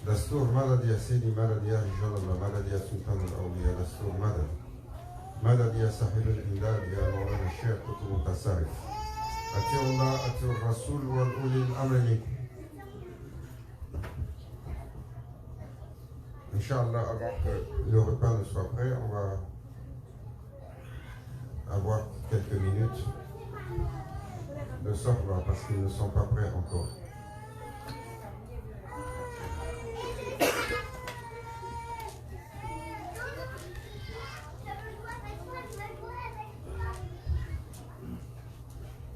دستور مدد يا سيدي، مدد يا رجال الله، مدد يا سلطان الأولياء، دستور مدد، مدد يا صاحب الإمداد يا مولانا الشيخ قطب متصرف. أطيعوا الله، أطيعوا الرسول والأولي الأمر منكم. Inch'Allah, avant que le repas ne soit prêt, on va avoir quelques minutes de sortir parce qu'ils ne sont pas prêts encore.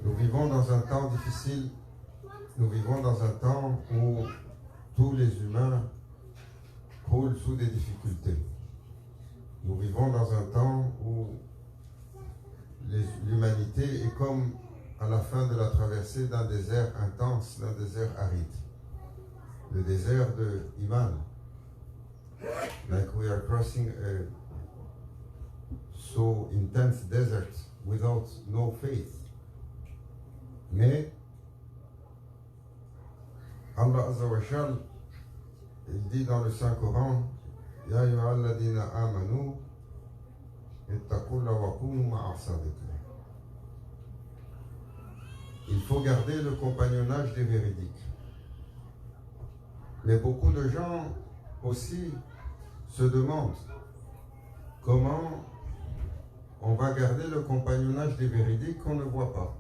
Nous vivons dans un temps difficile, nous vivons dans un temps où tous les humains roulent sous des difficultés. Nous vivons dans un temps où l'humanité est comme à la fin de la traversée d'un désert intense, d'un désert aride. Le désert de Iman. Like we are crossing a so intense desert without no faith. Mais Allah Azza wa Jal, il dit dans le Saint-Coran, Ya ayyuhalladhina amanu ittaqullaha wa kunu ma'a as-sadiqin. Il faut garder le compagnonnage des véridiques. Mais beaucoup de gens aussi se demandent comment on va garder le compagnonnage des véridiques qu'on ne voit pas.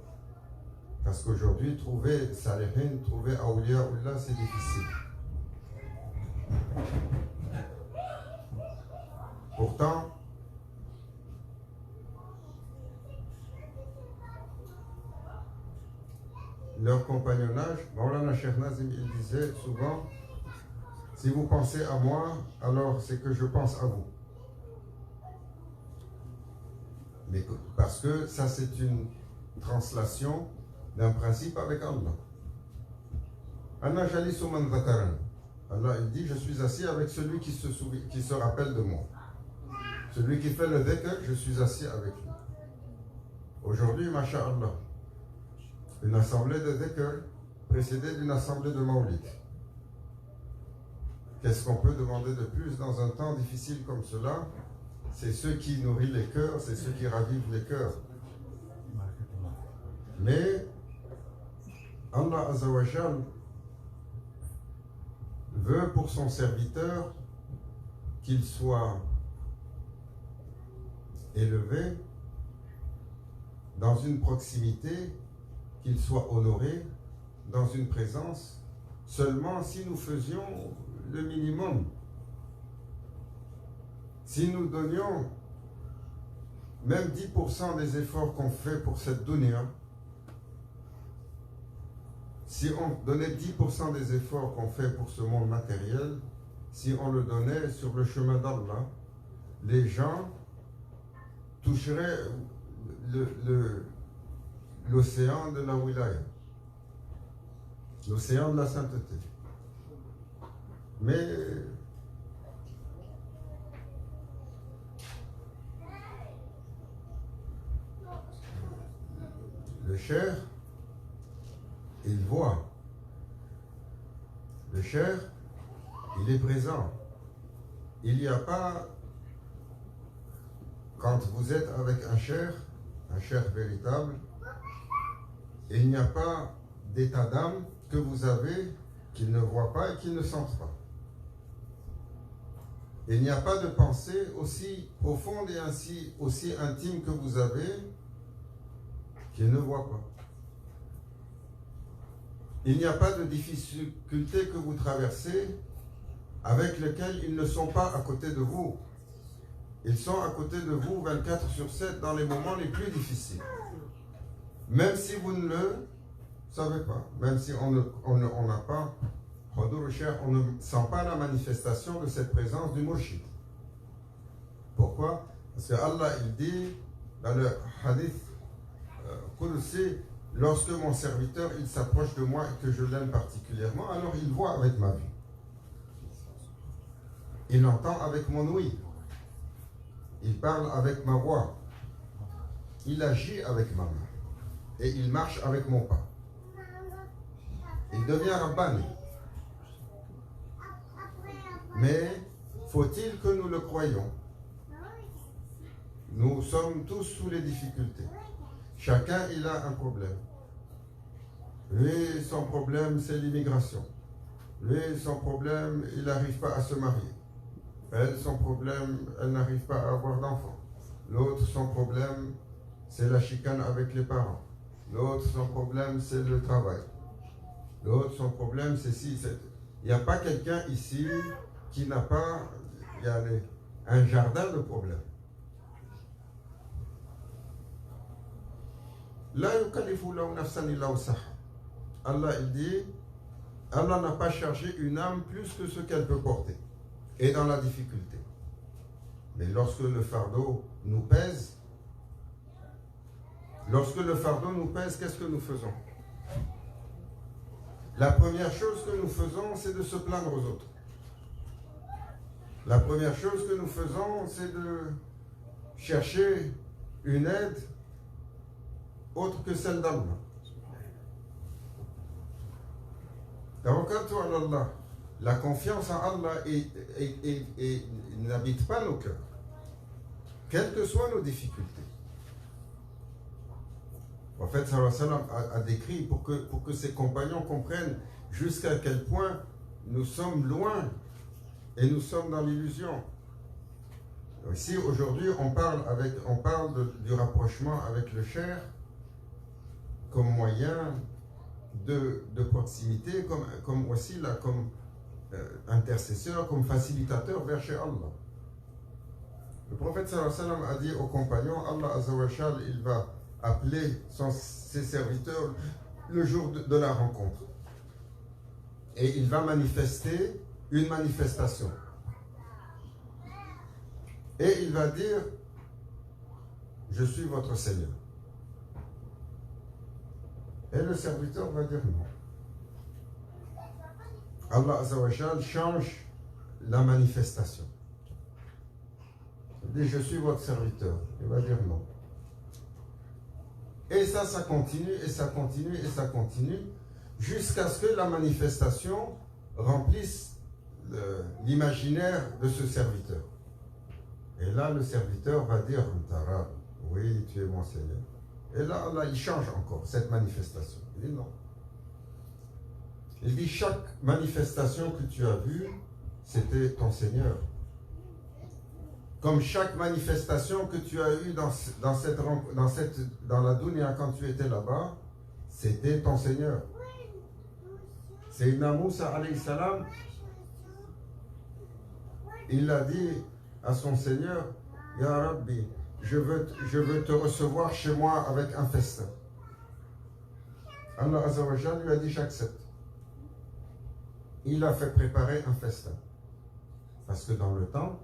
Parce qu'aujourd'hui, trouver Salihin, trouver Awliyaullah, c'est difficile. Pourtant, leur compagnonnage, Maulana Cheikh Nazim, il disait souvent, si vous pensez à moi, alors c'est que je pense à vous. Mais parce que ça, c'est une translation d'un principe avec Allah. Allah il dit, je suis assis avec celui qui se rappelle de moi. Celui qui fait le dhikr, je suis assis avec lui. Aujourd'hui, masha'Allah, une assemblée de dhikr précédée d'une assemblée de maulid. Qu'est-ce qu'on peut demander de plus dans un temps difficile comme cela? C'est ceux qui nourrissent les cœurs, c'est ceux qui ravivent les cœurs. Mais Allah Azza wa Jal veut pour son serviteur qu'il soit élevé dans une proximité, qu'il soit honoré dans une présence, seulement si nous faisions le minimum. Si nous donnions même 10% des efforts qu'on fait pour cette dunya, si on donnait 10% des efforts qu'on fait pour ce monde matériel, si on le donnait sur le chemin d'Allah, les gens toucheraient l'océan de la wilaya, l'océan de la sainteté. Mais le cher, il voit. Le cher, il est présent. Il n'y a pas, quand vous êtes avec un cher véritable, il n'y a pas d'état d'âme que vous avez qu'il ne voit pas et qu'il ne sent pas. Il n'y a pas de pensée aussi profonde et ainsi aussi intime que vous avez qu'il ne voit pas. Il n'y a pas de difficulté que vous traversez avec lesquelles ils ne sont pas à côté de vous. Ils sont à côté de vous 24/7 dans les moments les plus difficiles. Même si vous ne le savez pas, même si on n'a pas, on ne sent pas la manifestation de cette présence du Murshid. Pourquoi? Parce que Allah, il dit dans le hadith Qudsi, lorsque mon serviteur il s'approche de moi et que je l'aime particulièrement, alors il voit avec ma vue. Il entend avec mon ouïe. Il parle avec ma voix. Il agit avec ma main. Et il marche avec mon pas. Il devient Rabbani. Mais faut-il que nous le croyions? Nous sommes tous sous les difficultés. Chacun, il a un problème. Lui, son problème, c'est l'immigration. Lui, son problème, il n'arrive pas à se marier. Elle, son problème, elle n'arrive pas à avoir d'enfants. L'autre, son problème, c'est la chicane avec les parents. L'autre, son problème, c'est le travail. L'autre, son problème, c'est si. Il n'y a pas quelqu'un ici qui n'a pas un jardin de problèmes. Allah, il dit, Allah n'a pas chargé une âme plus que ce qu'elle peut porter. Et dans la difficulté. Mais lorsque le fardeau nous pèse, qu'est-ce que nous faisons? La première chose que nous faisons, c'est de se plaindre aux autres. La première chose que nous faisons, c'est de chercher une aide autre que celle d'Allah. Tawakkatu ala Allah. La confiance en Allah n'habite pas nos cœurs, quelles que soient nos difficultés. En fait, sallallahu alayhi wa sallam a décrit pour que ses compagnons comprennent jusqu'à quel point nous sommes loin et nous sommes dans l'illusion. Ici, aujourd'hui, on parle du rapprochement avec le Cheikh comme moyen de proximité, comme wasila, comme intercesseur, comme facilitateur vers chez Allah. Le prophète sallallahu alayhi wa sallam a dit aux compagnons, Allah azza wa jal, il va appeler ses serviteurs le jour de la rencontre. Et il va manifester une manifestation. Et il va dire, je suis votre Seigneur. Et le serviteur va dire non. Allah Azza wa Jal change la manifestation. Il dit, je suis votre serviteur. Il va dire non. Et ça continue, et ça continue, et ça continue, jusqu'à ce que la manifestation remplisse l'imaginaire de ce serviteur. Et là, le serviteur va dire, oui, tu es mon Seigneur. Et là, Allah, il change encore cette manifestation. Il dit non. Il dit, chaque manifestation que tu as vue, c'était ton Seigneur. Comme chaque manifestation que tu as eue dans la dunya quand tu étais là-bas, c'était ton Seigneur. Sayyidina Moussa alayhi salam, il a dit à son Seigneur, Ya Rabbi, je veux te recevoir chez moi avec un festin. Allah Azza wa Jal lui a dit, j'accepte. Il a fait préparer un festin. Parce que dans le temps,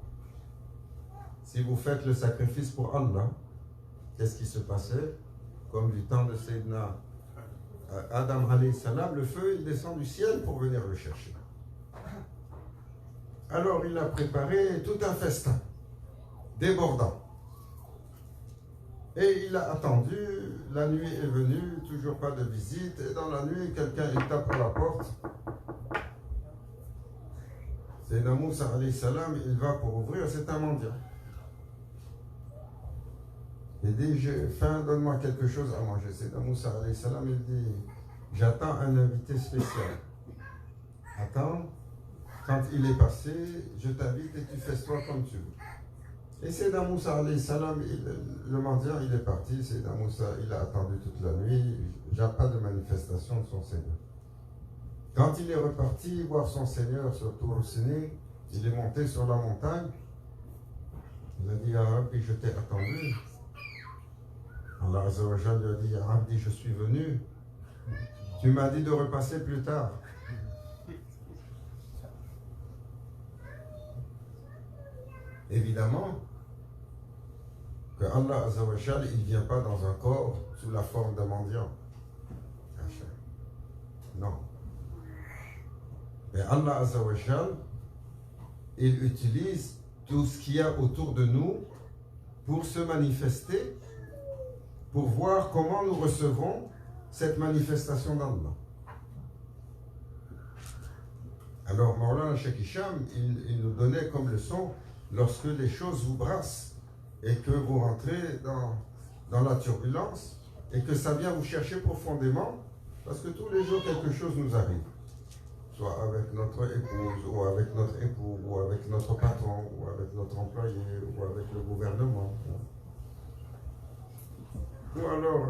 si vous faites le sacrifice pour Allah, qu'est-ce qui se passait? Comme du temps de Sayyidina Adam alayhi salam, le feu il descend du ciel pour venir le chercher. Alors il a préparé tout un festin, débordant. Et il a attendu, la nuit est venue, toujours pas de visite, et dans la nuit, quelqu'un il tape à la porte. Sayyidina Moussa alayhi salam, il va pour ouvrir, c'est un mendiant. Il dit, j'ai faim, donne-moi quelque chose à manger. Sayyidina Moussa alayhi salam, il dit, j'attends un invité spécial. Attends, quand il est passé, je t'invite et tu fais-toi comme tu veux. Et Sayyidina Moussa alayhi salam, le mendiant, il est parti. Sayyidina Moussa, il a attendu toute la nuit. Il n'y a pas de manifestation de son Seigneur. Quand il est reparti voir son Seigneur sur Tour Sini, il est monté sur la montagne. Il a dit, Ya Rabbi, je t'ai attendu. Allah Azza wa Jal lui a dit, Ya Rabbi, je suis venu. Tu m'as dit de repasser plus tard. Évidemment que Allah Azza wa Jal, il ne vient pas dans un corps sous la forme d'un mendiant. Non. Mais Allah Azza wa Jal, il utilise tout ce qu'il y a autour de nous pour se manifester, pour voir comment nous recevons cette manifestation d'Allah. Alors, Maulana Cheikh Hicham, il nous donnait comme leçon, lorsque les choses vous brassent et que vous rentrez dans la turbulence et que ça vient vous chercher profondément, parce que tous les jours quelque chose nous arrive, soit avec notre épouse, ou avec notre époux, ou avec notre patron, ou avec notre employé, ou avec le gouvernement. Ou alors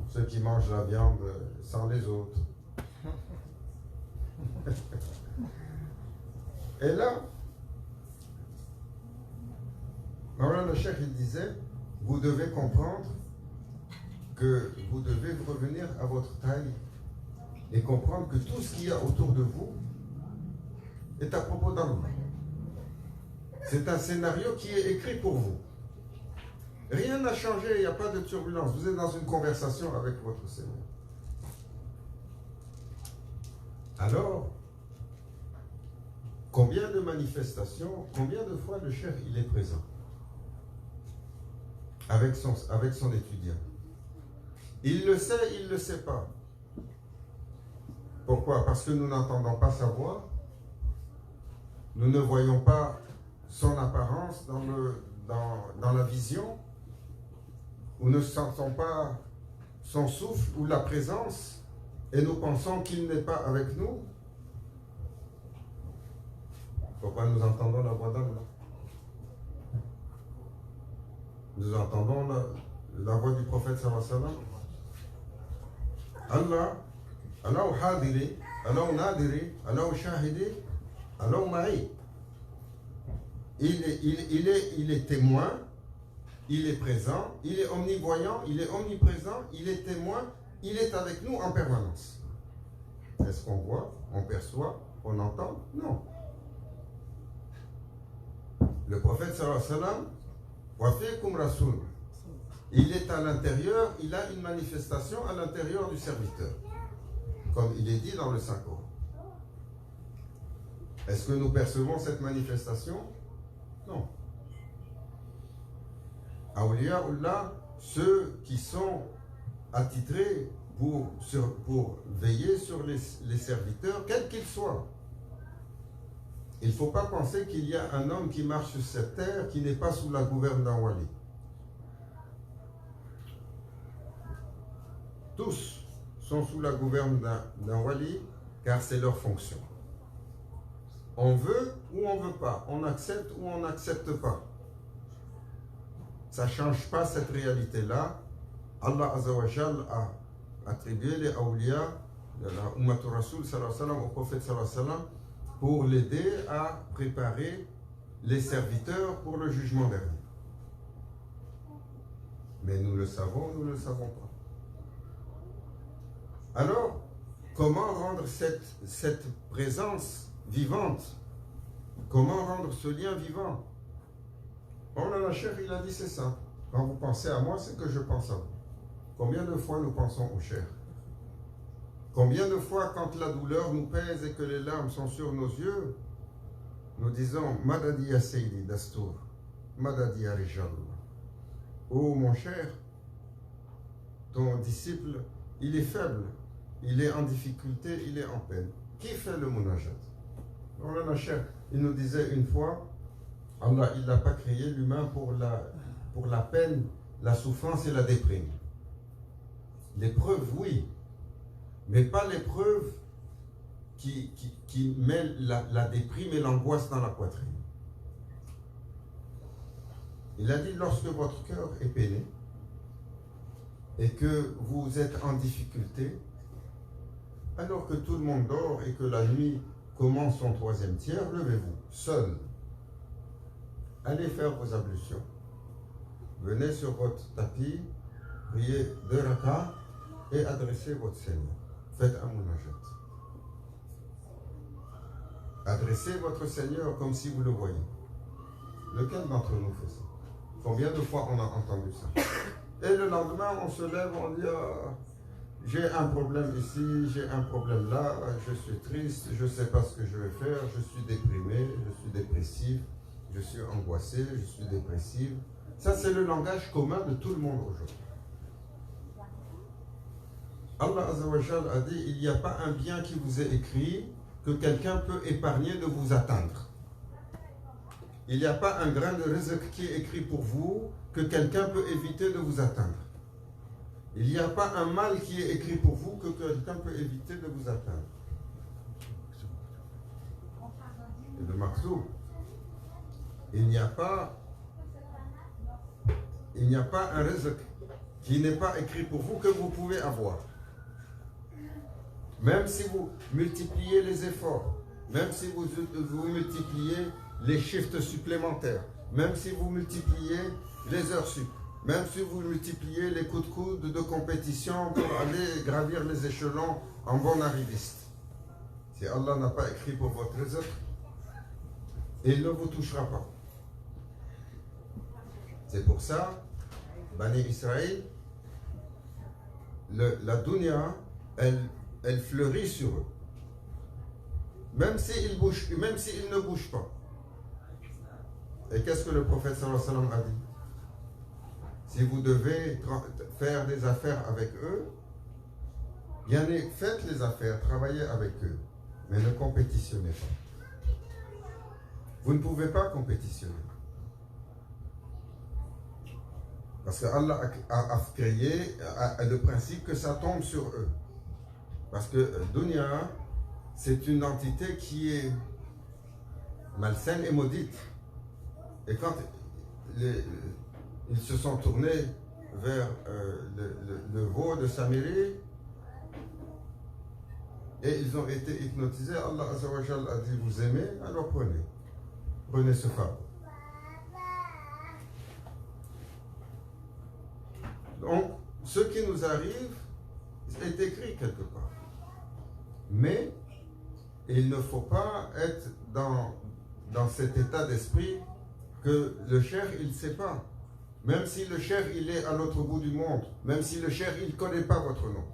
ceux qui mangent la viande sans les autres. Et là, Maulana Cheikh, il disait, vous devez comprendre que vous devez revenir à votre taille et comprendre que tout ce qu'il y a autour de vous est à propos d'Allah. C'est un scénario qui est écrit pour vous. Rien n'a changé, il n'y a pas de turbulence. Vous êtes dans une conversation avec votre Seigneur. Alors, combien de manifestations, combien de fois le Cheikh il est présent avec son étudiant? Il le sait, il ne le sait pas. Pourquoi? Parce que nous n'entendons pas sa voix, nous ne voyons pas son apparence dans la vision, ou ne sentons pas son souffle ou la présence, et nous pensons qu'il n'est pas avec nous. Pourquoi nous entendons la voix d'Allah? Nous entendons la voix du prophète sallallahu alayhi wa sallam. Allah hadiri, Allah nadiri, Allah shahidi, Allah ma'i. Il est témoin, il est présent, il est omnivoyant, il est omniprésent, il est témoin, il est avec nous en permanence. Est-ce qu'on voit, on perçoit, on entend? Non. Le prophète sallallahu alayhi wa sallam, wa fikum rasoul. Il est à l'intérieur, il a une manifestation à l'intérieur du serviteur, comme il est dit dans le Saint-Coran. Est-ce que nous percevons cette manifestation? Non. Awliyaullah, ceux qui sont attitrés pour veiller sur les serviteurs, quels qu'ils soient. Il ne faut pas penser qu'il y a un homme qui marche sur cette terre qui n'est pas sous la gouverne d'un wali. Tous sont sous la gouverne d'un wali, car c'est leur fonction. On veut ou on ne veut pas, on accepte ou on n'accepte pas. Ça ne change pas cette réalité-là. Allah Azza wa Jal a attribué les awliya de la Ummatul Rasul sallallahu alayhi wa sallam, au prophète sallallahu alayhi wa sallam, pour l'aider à préparer les serviteurs pour le jugement dernier. Mais nous le savons, nous ne le savons pas. Alors, comment rendre cette présence vivante? Comment rendre ce lien vivant? Maulana Cheikh, il a dit c'est ça. Quand vous pensez à moi, c'est que je pense à vous. Combien de fois nous pensons au Cheikh? Combien de fois, quand la douleur nous pèse et que les larmes sont sur nos yeux, nous disons Madadi ya Sayyidi Dastour, Madadi ya Rijal. Oh mon cher, ton disciple, il est faible, il est en difficulté, il est en peine. Qui fait le munajat? Maulana Cheikh, il nous disait une fois, Allah, il n'a pas créé l'humain pour la peine, la souffrance et la déprime. L'épreuve, oui, mais pas l'épreuve qui met la déprime et l'angoisse dans la poitrine. Il a dit, lorsque votre cœur est peiné et que vous êtes en difficulté, alors que tout le monde dort et que la nuit commence son troisième tiers, levez-vous, seul. allez faire vos ablutions. Venez sur votre tapis, priez 2 rakats et adressez votre Seigneur. Faites un munajat. Adressez votre Seigneur comme si vous le voyez. Lequel d'entre nous fait ça? Combien de fois on a entendu ça? Et le lendemain, on se lève, on dit j'ai un problème ici, j'ai un problème là, je suis triste, je ne sais pas ce que je vais faire, je suis déprimé, je suis dépressif, je suis angoissé, je suis dépressive. Ça, c'est le langage commun de tout le monde aujourd'hui. Allah Azza wa Jal a dit, il n'y a pas un bien qui vous est écrit que quelqu'un peut épargner de vous atteindre. Il n'y a pas un grain de rizq qui est écrit pour vous que quelqu'un peut éviter de vous atteindre. Il n'y a pas un mal qui est écrit pour vous que quelqu'un peut éviter de vous atteindre. Et le maktoub, il n'y a pas un rizq qui n'est pas écrit pour vous que vous pouvez avoir. Même si vous multipliez les efforts, même si vous multipliez les shifts supplémentaires, même si vous multipliez les heures sup, même si vous multipliez les coups de coude de compétition pour aller gravir les échelons en bon arriviste. Si Allah n'a pas écrit pour votre rizq, il ne vous touchera pas. C'est pour ça, Bani Israël, la dunya, elle fleurit sur eux. Même s'ils ne bougent pas. Et qu'est-ce que le prophète sallallahu alayhi wa sallam a dit? Si vous devez faire des affaires avec eux, bien faites les affaires, travaillez avec eux, mais ne compétitionnez pas. Vous ne pouvez pas compétitionner. Parce que Allah a créé le principe que ça tombe sur eux. Parce que Dunya, c'est une entité qui est malsaine et maudite. Et quand ils se sont tournés vers le veau de Samiri et ils ont été hypnotisés, Allah Azza wa Jal a dit, vous aimez, alors prenez ce fardeau. Donc, ce qui nous arrive est écrit quelque part. Mais il ne faut pas être dans cet état d'esprit que le cher, il ne sait pas. Même si le cher, il est à l'autre bout du monde, même si le cher, il ne connaît pas votre nom.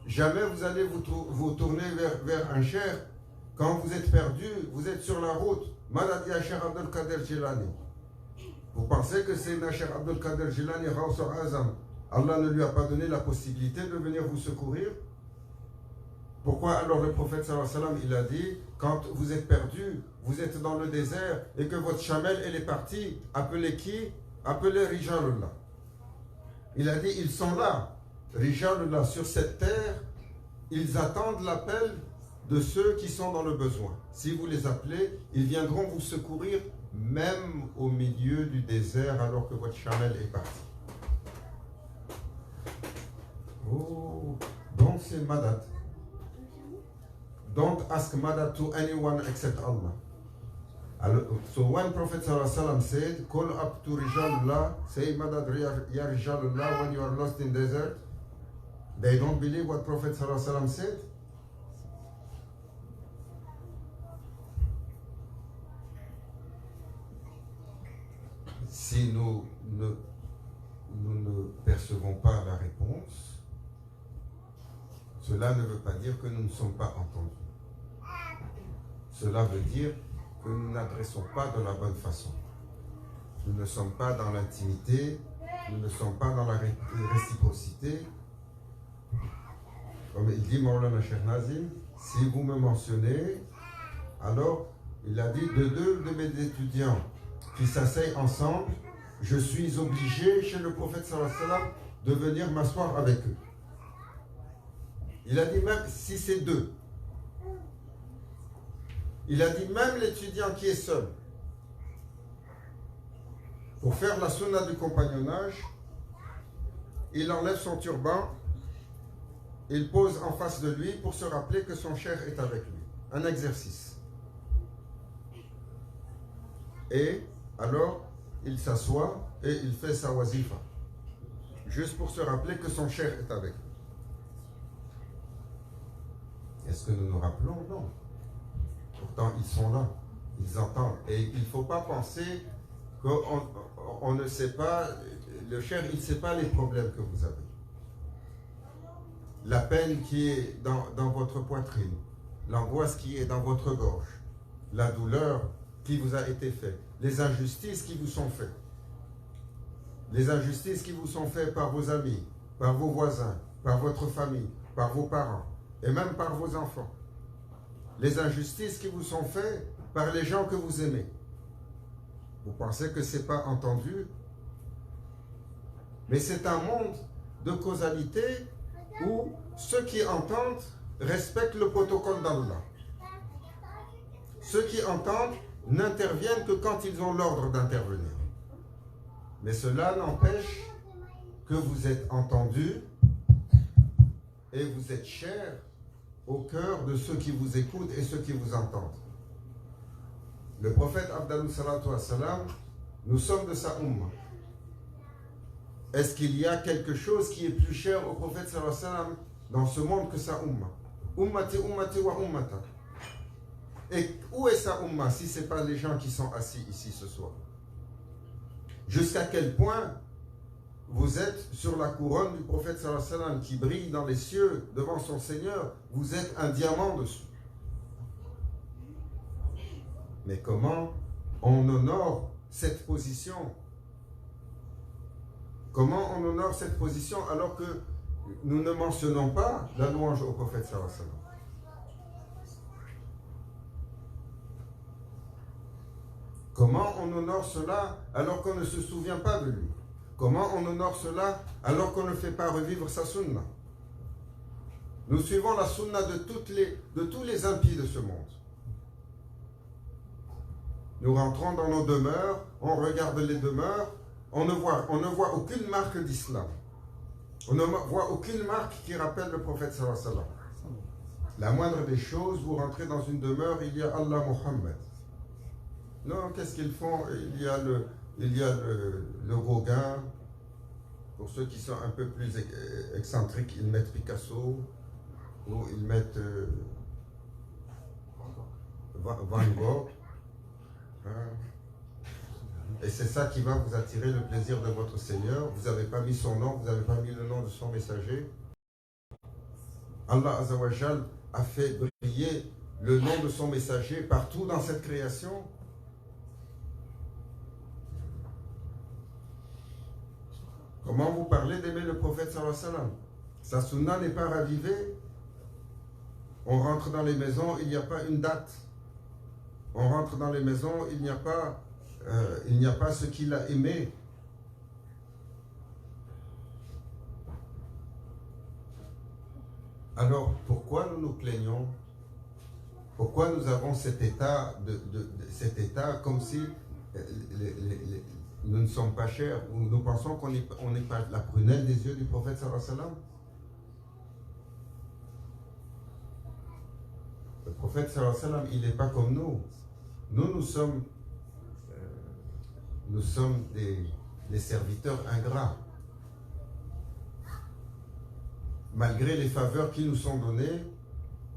Jamais vous allez vous tourner vers un cher quand vous êtes perdu, vous êtes sur la route. Maladi à Cheikh Abdel Kader Jilani. Vous pensez que c'est Cheikh Abdel Kader Jilani, Ghawth Azam, Allah ne lui a pas donné la possibilité de venir vous secourir? Pourquoi alors le prophète sallallahu alayhi wa sallam, il a dit, quand vous êtes perdu, vous êtes dans le désert et que votre chamelle elle est partie, appelez qui? Appelez Rijalullah. Il a dit, ils sont là, Rijalullah, sur cette terre, ils attendent l'appel de ceux qui sont dans le besoin. Si vous les appelez, ils viendront vous secourir même au milieu du désert alors que votre chamelle est partie. Oh, donc c'est madad. Don't ask madad to anyone except Allah. So when Prophet ﷺ said, call up to Rijalullah, say madad ya Rijalullah when you are lost in desert, they don't believe what Prophet ﷺ said. Si nous ne percevons pas la réponse, cela ne veut pas dire que nous ne sommes pas entendus. Cela veut dire que nous n'adressons pas de la bonne façon. Nous ne sommes pas dans l'intimité, nous ne sommes pas dans la réciprocité. Comme il dit Maulana Cheikh Nazim, si vous me mentionnez, alors il a dit de deux de mes étudiants qui s'asseyent ensemble, je suis obligé chez le prophète sallallahu alayhi wa sallam de venir m'asseoir avec eux. Il a dit même si c'est deux. Il a dit même l'étudiant qui est seul. Pour faire la sunna du compagnonnage, il enlève son turban, il pose en face de lui pour se rappeler que son cheikh est avec lui. Un exercice. Et alors il s'assoit et il fait sa wazifa. Juste pour se rappeler que son cher est avec lui. Est-ce que nous nous rappelons? Non. Pourtant, ils sont là. Ils entendent. Et il ne faut pas penser qu'on ne sait pas, le cher, il ne sait pas les problèmes que vous avez. La peine qui est dans votre poitrine, l'angoisse qui est dans votre gorge, la douleur qui vous a été faite, les injustices qui vous sont faites. Les injustices qui vous sont faites par vos amis, par vos voisins, par votre famille, par vos parents et même par vos enfants. Les injustices qui vous sont faites par les gens que vous aimez. Vous pensez que ce n'est pas entendu? Mais c'est un monde de causalité où ceux qui entendent respectent le protocole d'Allah. Ceux qui entendent n'interviennent que quand ils ont l'ordre d'intervenir. Mais cela n'empêche que vous êtes entendus et vous êtes chers au cœur de ceux qui vous écoutent et ceux qui vous entendent. Le prophète Abdallah salatu wassalam, nous sommes de sa umma. Est-ce qu'il y a quelque chose qui est plus cher au prophète sallallahu alayhi wa sallam dans ce monde que sa umma? Ummati, ummati wa ummata. Et où est sa umma si ce n'est pas les gens qui sont assis ici ce soir? Jusqu'à quel point vous êtes sur la couronne du prophète sallallahu alayhi wa sallam qui brille dans les cieux devant son Seigneur, vous êtes un diamant dessus. Mais comment on honore cette position? Comment on honore cette position alors que nous ne mentionnons pas la louange au prophète sallallahu alayhi wa sallam? Comment on honore cela alors qu'on ne se souvient pas de lui? Comment on honore cela alors qu'on ne fait pas revivre sa sunna? Nous suivons la sunna de tous les impies de ce monde. Nous rentrons dans nos demeures, on regarde les demeures, on ne voit aucune marque d'islam. On ne voit aucune marque qui rappelle le prophète sallallahu alayhi wa sallam. La moindre des choses, vous rentrez dans une demeure, il y a Allah Muhammad. Non, qu'est-ce qu'ils font? Il y a le Gauguin. Pour ceux qui sont un peu plus excentriques, ils mettent Picasso ou ils mettent Van Gogh. Et c'est ça qui va vous attirer le plaisir de votre Seigneur. Vous n'avez pas mis son nom, vous n'avez pas mis le nom de son messager. Allah Azza wa Jal a fait briller le nom de son messager partout dans cette création. Comment vous parlez d'aimer le prophète sallallahu alayhi wa sallam? Sa sunna n'est pas ravivée. On rentre dans les maisons, il n'y a pas une date. On rentre dans les maisons, il n'y a pas ce qu'il a aimé. Alors, pourquoi nous nous plaignons? Pourquoi nous avons cet état, cet état comme si nous ne sommes pas chers, ou nous pensons qu'on n'est pas la prunelle des yeux du prophète sallallahu alayhi wa sallam? Le prophète sallallahu alayhi wa sallam, il n'est pas comme nous. Nous sommes des serviteurs ingrats. Malgré les faveurs qui nous sont données,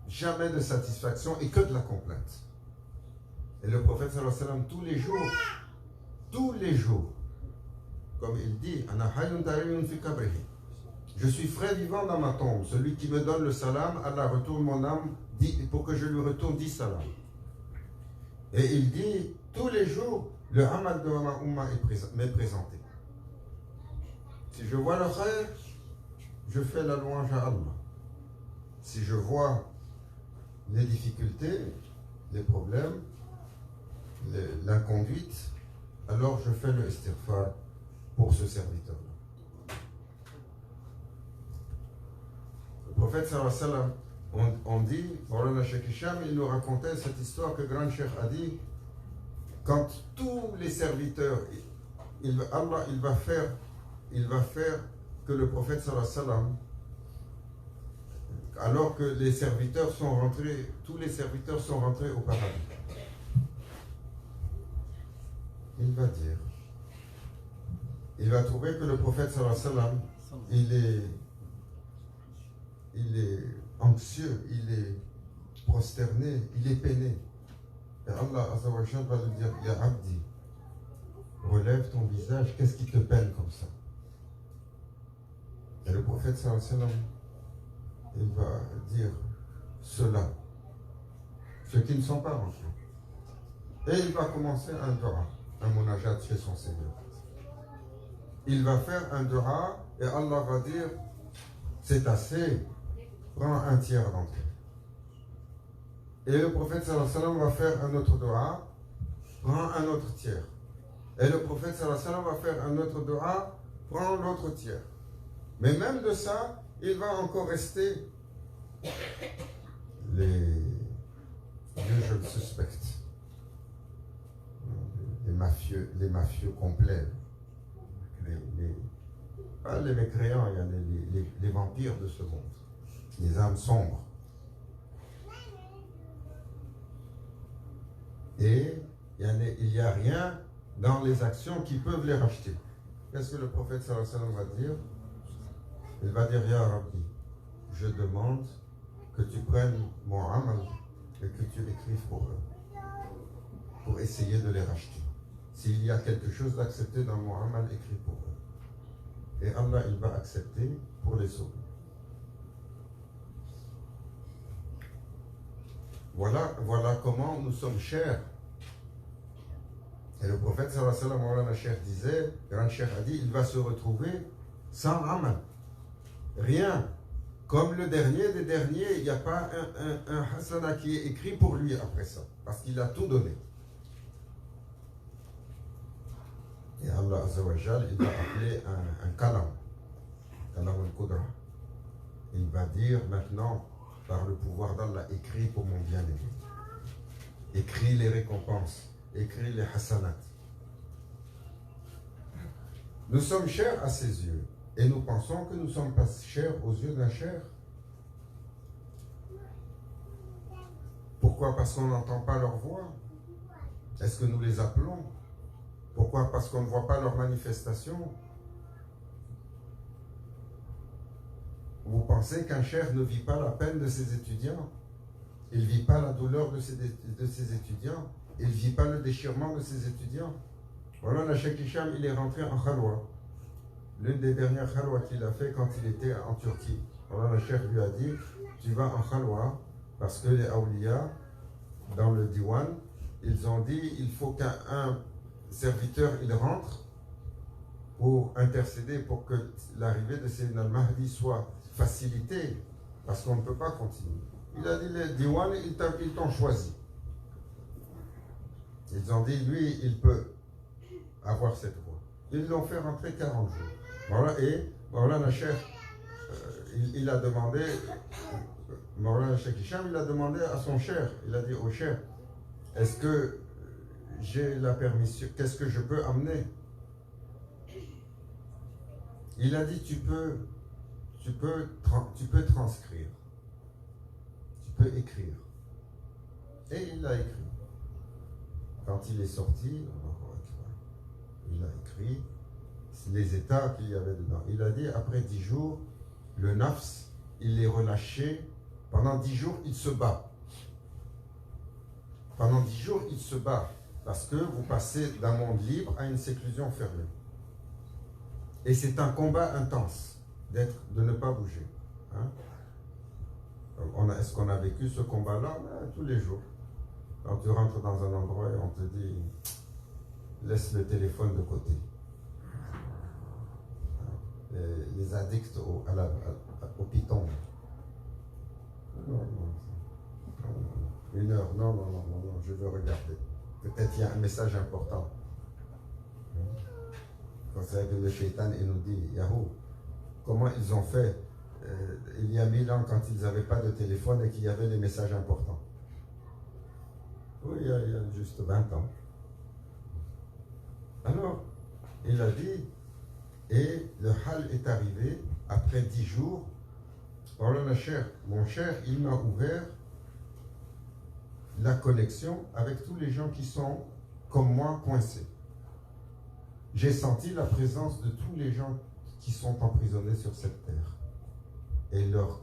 jamais de satisfaction et que de la complainte. Et le prophète sallallahu alayhi wa sallam, tous les jours, comme il dit, je suis frais vivant dans ma tombe. Celui qui me donne le salam, Allah retourne mon âme pour que je lui retourne 10 salams. Et il dit, tous les jours, le amal de ma umma m'est présenté. Si je vois le khair, je fais la louange à Allah. Si je vois les difficultés, les problèmes, l'inconduite, alors je fais le istighfar pour ce serviteur-là. Le prophète sallallahu alayhi wa sallam, on dit, Maulana Cheikh Hicham, il nous racontait cette histoire que Grand Cheikh a dit, quand tous les serviteurs, Allah il va faire que le prophète sallallahu alayhi wa sallam, alors que les serviteurs sont rentrés, tous les serviteurs sont rentrés au paradis. il va dire, il va trouver que le prophète sallallahu alayhi wa sallam, il est anxieux, il est prosterné, il est peiné. Et Allah Azza wa Jalla va lui dire, Ya Abdi, relève ton visage, qu'est-ce qui te peine comme ça? Et le prophète sallallahu alayhi wa sallam, il va dire cela, ceux qui ne sont pas anxieux. Et il va commencer un dua, un munajat chez son Seigneur. Il va faire un dua et Allah va dire, c'est assez, prends un tiers d'entre eux. Et le prophète sallallahu alayhi wa sallam va faire un autre dua, prends un autre tiers. Et le prophète sallallahu alayhi wa sallam va faire un autre dua, prends l'autre tiers. Mais même de ça, il va encore rester les usual suspects, les mafieux complets, pas les mécréants, il y a les vampires de ce monde, les âmes sombres. Et il n'y a rien dans les actions qui peuvent les racheter. Qu'est-ce que le prophète sallallahu alayhi wa sallam va dire? Il va dire, Ya Rabbi, je demande que tu prennes mon amal et que tu écrives pour eux, pour essayer de les racheter. S'il y a quelque chose d'accepté dans mon amal, écrit pour eux. Et Allah, il va accepter pour les sauver. Voilà comment nous sommes chers. Et le prophète sallallahu alayhi wa sallam, Maulana Cheikh disait, Grand Cheikh a dit, il va se retrouver sans amal. Rien. Comme le dernier des derniers, il n'y a pas un hasana qui est écrit pour lui après ça. Parce qu'il a tout donné. Et Allah Azza wa Jal, il va appeler un kalam. Kalam al-Qudra. Il va dire maintenant, par le pouvoir d'Allah, écrit pour mon bien-aimé. Écris les récompenses. Écris les hasanat. Nous sommes chers à ses yeux. Et nous pensons que nous ne sommes pas chers aux yeux d'un cher. Pourquoi? Parce qu'on n'entend pas leur voix. Est-ce que nous les appelons? Pourquoi? Parce qu'on ne voit pas leur manifestation. Vous pensez qu'un cher ne vit pas la peine de ses étudiants? Il ne vit pas la douleur de ses étudiants? Il ne vit pas le déchirement de ses étudiants? Voilà, le Cheikh Hicham, il est rentré en khalwa. L'une des dernières khalwa qu'il a fait quand il était en Turquie. Alors le Cheikh lui a dit, tu vas en khalwa parce que les awliya, dans le diwan, ils ont dit, il faut qu'un serviteur, il rentre pour intercéder pour que l'arrivée de Sayyidina al-Mahdi soit facilitée, parce qu'on ne peut pas continuer. Il a dit, les diwan, ils t'ont choisi. Ils ont dit, lui, il peut avoir cette voie. Ils l'ont fait rentrer 40 jours. Voilà, et Maulana Cheikh, il a demandé, Maulana Cheikh Hicham, il a demandé à son cher, il a dit au cher, est-ce que j'ai la permission, qu'est-ce que je peux amener? Il a dit, tu peux transcrire, tu peux écrire. Et il a écrit. Quand il est sorti, il a écrit les états qu'il y avait dedans. Il a dit, après 10 jours, le nafs, il est relâché. Pendant 10 jours, il se bat. Pendant 10 jours, il se bat. Parce que vous passez d'un monde libre à une séclusion fermée. Et c'est un combat intense de ne pas bouger. Hein? Est-ce qu'on a vécu ce combat-là? Tous les jours. Quand tu rentres dans un endroit et on te dit, laisse le téléphone de côté. Les addicts au python. Non, une heure, non, je veux regarder. Peut-être il y a un message important. Quand c'est avec le shaitan, il nous dit, Yahoo, comment ils ont fait il y a 1000 ans quand ils n'avaient pas de téléphone et qu'il y avait des messages importants? Oui, il y a juste 20 ans. Alors, il a dit, et le hal est arrivé après 10 jours. Mon cher, il m'a ouvert la connexion avec tous les gens qui sont comme moi coincés. j'ai senti la présence de tous les gens qui sont emprisonnés sur cette terre. Et leur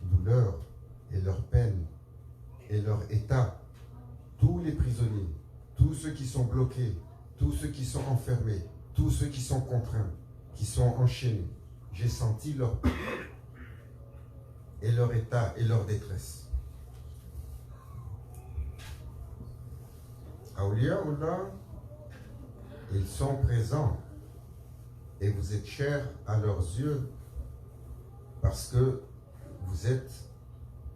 douleur, et leur peine, et leur état. Tous les prisonniers, tous ceux qui sont bloqués, tous ceux qui sont enfermés, tous ceux qui sont contraints, qui sont enchaînés. J'ai senti leur peine, et leur état, et leur détresse. Awliyaullah, ils sont présents et vous êtes chers à leurs yeux parce que vous êtes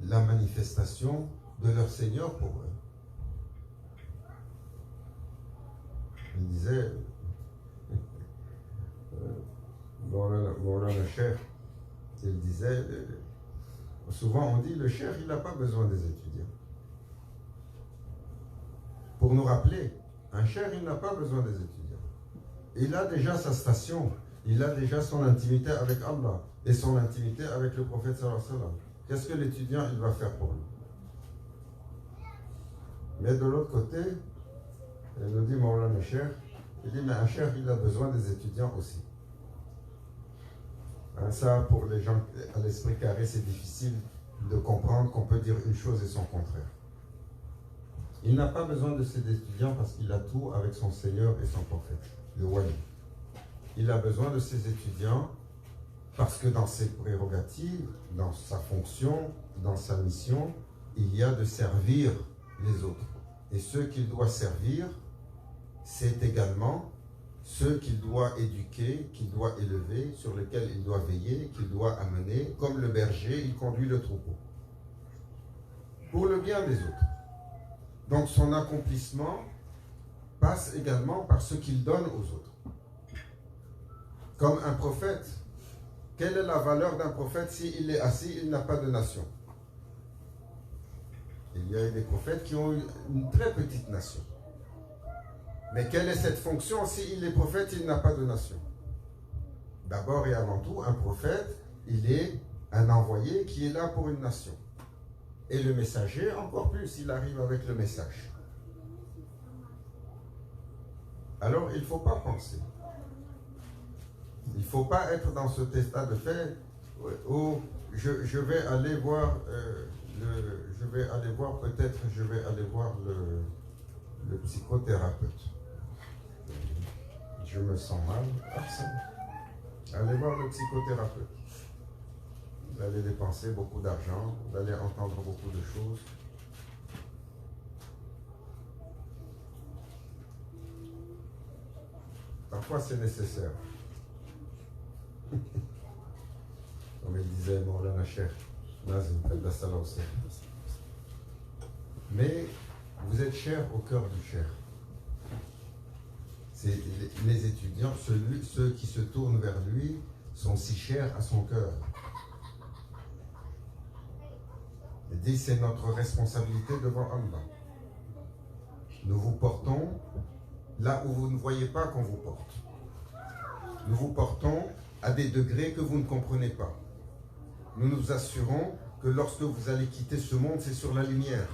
la manifestation de leur Seigneur pour eux. Il disait, Maulana Cheikh, il disait, souvent on dit, le Cheikh, il n'a pas besoin des étudiants. Pour nous rappeler, un Cheikh, il n'a pas besoin des étudiants. Il a déjà sa station, il a déjà son intimité avec Allah et son intimité avec le prophète sallallahu alayhi wa sallam. Qu'est-ce que l'étudiant il va faire pour lui? Mais de l'autre côté, il nous dit Maulana Cheikh, il dit mais un Cheikh il a besoin des étudiants aussi. Hein, ça pour les gens à l'esprit carré c'est difficile de comprendre qu'on peut dire une chose et son contraire. Il n'a pas besoin de ses étudiants parce qu'il a tout avec son Seigneur et son prophète, le wali. Il a besoin de ses étudiants parce que dans ses prérogatives, dans sa fonction, dans sa mission, il y a de servir les autres. Et ceux qu'il doit servir, c'est également ceux qu'il doit éduquer, qu'il doit élever, sur lesquels il doit veiller, qu'il doit amener. Comme le berger, il conduit le troupeau. Pour le bien des autres. Donc son accomplissement passe également par ce qu'il donne aux autres. Comme un prophète, quelle est la valeur d'un prophète s'il est assis, il n'a pas de nation? Il y a eu des prophètes qui ont eu une très petite nation. Mais quelle est cette fonction s'il est prophète, il n'a pas de nation? D'abord et avant tout, un prophète, il est un envoyé qui est là pour une nation. Et le messager, encore plus, il arrive avec le message. Alors, il ne faut pas penser. Il ne faut pas être dans cet état de fait où je vais aller voir, je vais aller voir le psychothérapeute. Je me sens mal. Allez voir le psychothérapeute. Vous allez dépenser beaucoup d'argent, vous allez entendre beaucoup de choses. Parfois c'est nécessaire. Comme il disait Maulana Cheikh Nazim Al-Dassala aussi. Mais vous êtes cher au cœur du Cheikh. C'est les étudiants, ceux qui se tournent vers lui, sont si chers à son cœur. Il dit c'est notre responsabilité devant Allah. Nous vous portons là où vous ne voyez pas qu'on vous porte. Nous vous portons à des degrés que vous ne comprenez pas. Nous nous assurons que lorsque vous allez quitter ce monde, c'est sur la lumière.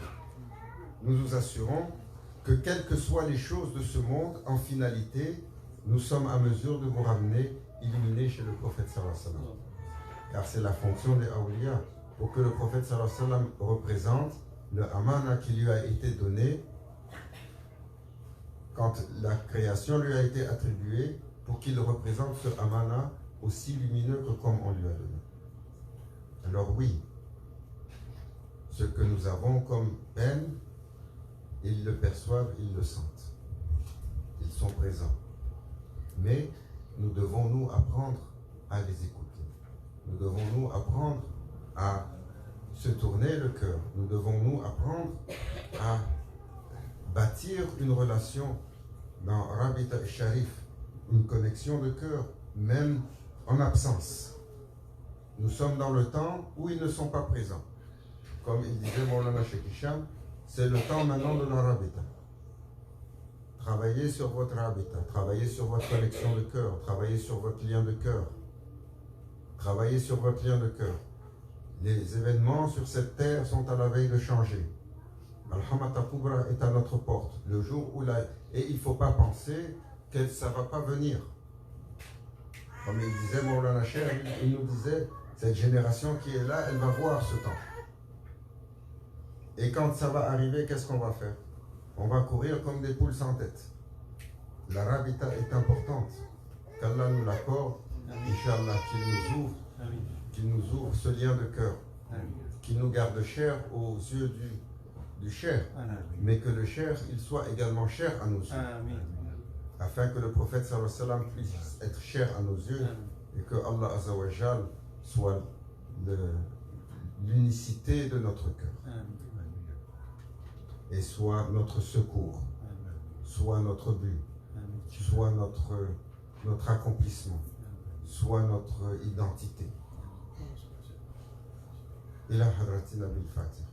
Nous nous assurons que quelles que soient les choses de ce monde, en finalité, nous sommes à mesure de vous ramener illuminés chez le prophète sallallahu alayhi wa sallam. Car c'est la fonction des awliya. Pour que le prophète sallallahu alayhi wa sallam représente le amana qui lui a été donné quand la création lui a été attribuée, pour qu'il représente ce amana aussi lumineux que comme on lui a donné. Alors oui, ce que nous avons comme peine, ils le perçoivent, ils le sentent. Ils sont présents. Mais nous devons nous apprendre à les écouter. Nous devons nous apprendre à se tourner le cœur. Nous devons nous apprendre à bâtir une relation dans Rabita al-Sharif, une connexion de cœur, même en absence. Nous sommes dans le temps où ils ne sont pas présents. Comme il disait Maulana Cheikh Hicham, c'est le temps maintenant de la Rabita. Travaillez sur votre Rabita, travaillez sur votre connexion de cœur, travaillez sur votre lien de cœur. Travaillez sur votre lien de cœur. Les événements sur cette terre sont à la veille de changer. Al-Hamata Kubra est à notre porte. Le jour où et il ne faut pas penser que ça ne va pas venir. Comme il disait Maulana Cheikh, il nous disait, cette génération qui est là, elle va voir ce temps. Et quand ça va arriver, qu'est-ce qu'on va faire? On va courir comme des poules sans tête. La rabita est importante. Qu'Allah nous l'accorde, Inch'Allah, qu'il nous ouvre ce lien de cœur, qu'il nous garde cher aux yeux du cher, mais que le cher, il soit également cher à nos yeux. Afin que le prophète sallallahu alayhi wa sallam puisse être cher à nos yeux et que Allah Azza wa Jal soit l'unicité de notre cœur et soit notre secours, soit notre but, soit notre accomplissement, soit notre identité. Ila hadratina bil Fatiha.